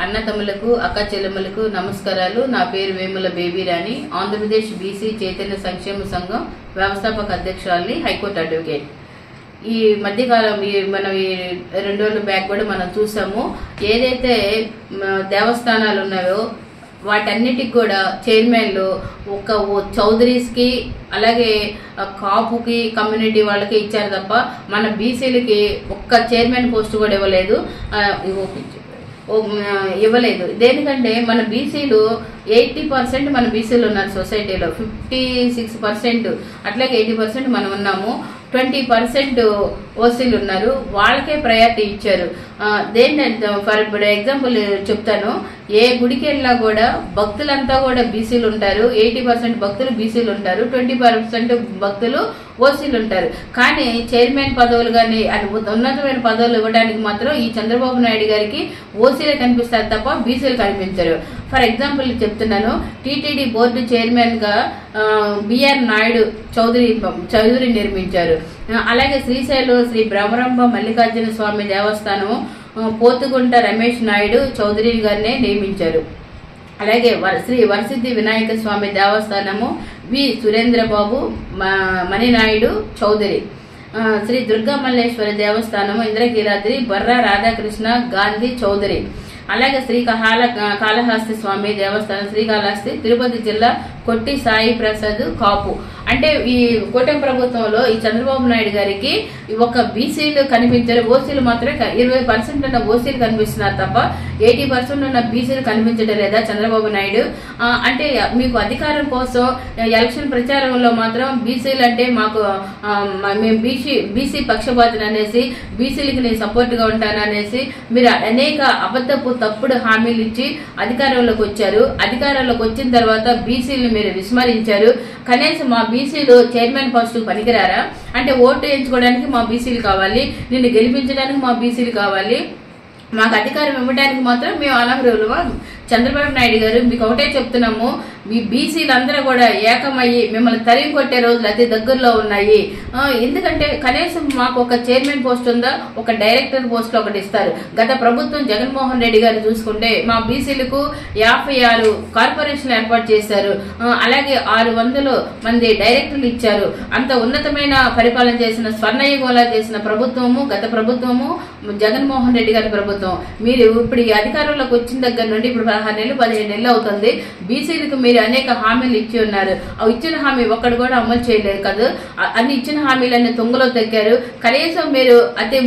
అన్నతమ్ములకు అక్క చెల్లెమ్మలకు నమస్కారాలు. నా పేరు వేముల బేబీ రాణి. ఆంధ్రప్రదేశ్ బీసీ చైతన్య సంక్షేమ సంఘం వ్యవస్థాపక అధ్యక్షురాలిని, హైకోర్టు అడ్వకేట్. ఈ మధ్యకాలం మనం ఈ 2 రోజుల బ్యాక్ కూడా మనం చూసాము. ఏదైతే దేవస్థానాలు ఉన్నాయో వాటన్నిటికి కూడా చైర్మన్లు ఒక చౌదరీస్కి అలాగే కాపుకి కమ్యూనిటీ వాళ్ళకి ఇచ్చారు తప్ప మన బీసీలకి ఒక్క చైర్మన్ పోస్ట్ కూడా ఇవ్వలేదు. దేనికంటే మన బీసీలు 80% మన బీసీలు ఉన్నారు సొసైటీలో, 56%, అట్లాగే 80% మనం ఉన్నాము, 20% ఓసీలు ఉన్నారు. వాళ్ళకే ప్రయారిటీ ఇచ్చారు. దేంటంటే ఫర్ ఎగ్జాంపుల్ చెప్తాను, ఏ గుడికి వెళ్ళినా కూడా భక్తులంతా కూడా బీసీలు ఉంటారు. 80% భక్తులు బీసీలు ఉంటారు, 20% భక్తులు ఓసీలు ఉంటారు. కానీ చైర్మన్ పదవులు కానీ ఉన్నతమైన పదవులు ఇవ్వడానికి మాత్రం ఈ చంద్రబాబు నాయుడు గారికి ఓసీలే కనిపిస్తారు తప్ప బీసీలు కనిపించరు. ఫర్ ఎగ్జాంపుల్ చెప్తున్నాను, టీటీడీ బోర్డు చైర్మన్ గా బిఆర్ నాయుడు చౌదరి నిర్మించారు. అలాగే శ్రీశైలం శ్రీ బ్రహ్మరంభ మల్లికార్జున స్వామి దేవస్థానం పోతుగుంట రమేష్ నాయుడు చౌదరి గారినే నియమించారు. అలాగే శ్రీ వరసిద్ధి వినాయక స్వామి దేవస్థానము వి సురేంద్రబాబు మణినాయుడు చౌదరి. శ్రీ దుర్గా మల్లేశ్వరి దేవస్థానము ఇంద్రకీలాద్రి బర్రా రాధాకృష్ణ గాంధీ చౌదరి. అలాగే శ్రీ కాళహస్తి స్వామి దేవస్థానం శ్రీకాళహస్తి తిరుపతి జిల్లా కొట్టి సాయి ప్రసాద్ కాపు. అంటే ఈ కూటమి ప్రభుత్వంలో ఈ చంద్రబాబు నాయుడు గారికి ఒక బీసీలు కనిపించారు, ఓసీలు మాత్రమే 20% ఉన్న ఓసీలు కనిపిస్తున్నారు తప్ప 80% ఉన్న బీసీలు కనిపించడం లేదా చంద్రబాబు నాయుడు. అంటే మీకు అధికారం కోసం ఎలక్షన్ ప్రచారంలో మాత్రం బీసీలు అంటే మాకు మేము బీసీ పక్షపాతం అనేసి, బీసీలకి నేను సపోర్ట్ గా ఉంటాను అనేసి మీరు అనేక అబద్ధపు తప్పుడు హామీలు ఇచ్చి అధికారంలోకి వచ్చారు. అధికారంలోకి వచ్చిన తర్వాత బీసీలు మీరు విస్మరించారు. కనీసం మా బీసీలు చైర్మన్ పోస్టు పనికిరారా? అంటే ఓటు వేయించుకోవడానికి మా బీసీలు కావాలి, నిన్ను గెలిపించడానికి మా బీసీలు కావాలి, మాకు అధికారం ఇవ్వడానికి మాత్రం మేము అనర్హులమా? చంద్రబాబు నాయుడు గారు, మీకు ఒకటే చెప్తున్నాము, మీ బీసీలు అందరూ కూడా ఏకమయ్యి మిమ్మల్ని తరిమి కొట్టే రోజులు అతి దగ్గరలో ఉన్నాయి. ఎందుకంటే కనీసం మాకు ఒక చైర్మన్ పోస్ట్ ఉందా, ఒక డైరెక్టర్ పోస్ట్ ఒకటి ఇస్తారు. గత ప్రభుత్వం జగన్మోహన్ రెడ్డి గారు చూసుకుంటే మా బీసీలకు 56 కార్పొరేషన్లు ఏర్పాటు చేశారు. అలాగే 600 మంది డైరెక్టర్లు ఇచ్చారు. అంత ఉన్నతమైన పరిపాలన చేసిన, స్వర్ణయుగంలా చేసిన ప్రభుత్వము గత ప్రభుత్వము జగన్మోహన్ రెడ్డి గారి ప్రభుత్వం. మీరు ఇప్పుడు ఈ అధికారంలోకి వచ్చిన దగ్గర నుండి ఇప్పుడు 16 నెలలు 15 నెలలు అవుతుంది. బీసీలకు మీరు అనేక హామీలు ఇచ్చి ఉన్నారు. ఇచ్చిన హామీ ఒక్కడు కూడా అమలు చేయలేదు కదా. అన్ని ఇచ్చిన హామీలన్నీ తుంగలో తగ్గారు. కనీసం మీరు అతి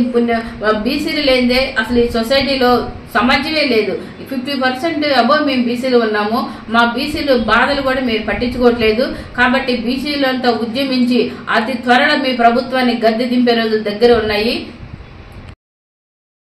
బీసీలు లేదే అసలు ఈ సొసైటీలో సమాజమే లేదు. 50% అబోవ్ మేము బీసీలు ఉన్నాము. మా బీసీలు బాధలు కూడా మీరు పట్టించుకోవట్లేదు. కాబట్టి బీసీలు అంతా ఉద్యమించి అతి త్వరలో మీ ప్రభుత్వాన్ని గద్దె దింపే రోజులు దగ్గర ఉన్నాయి.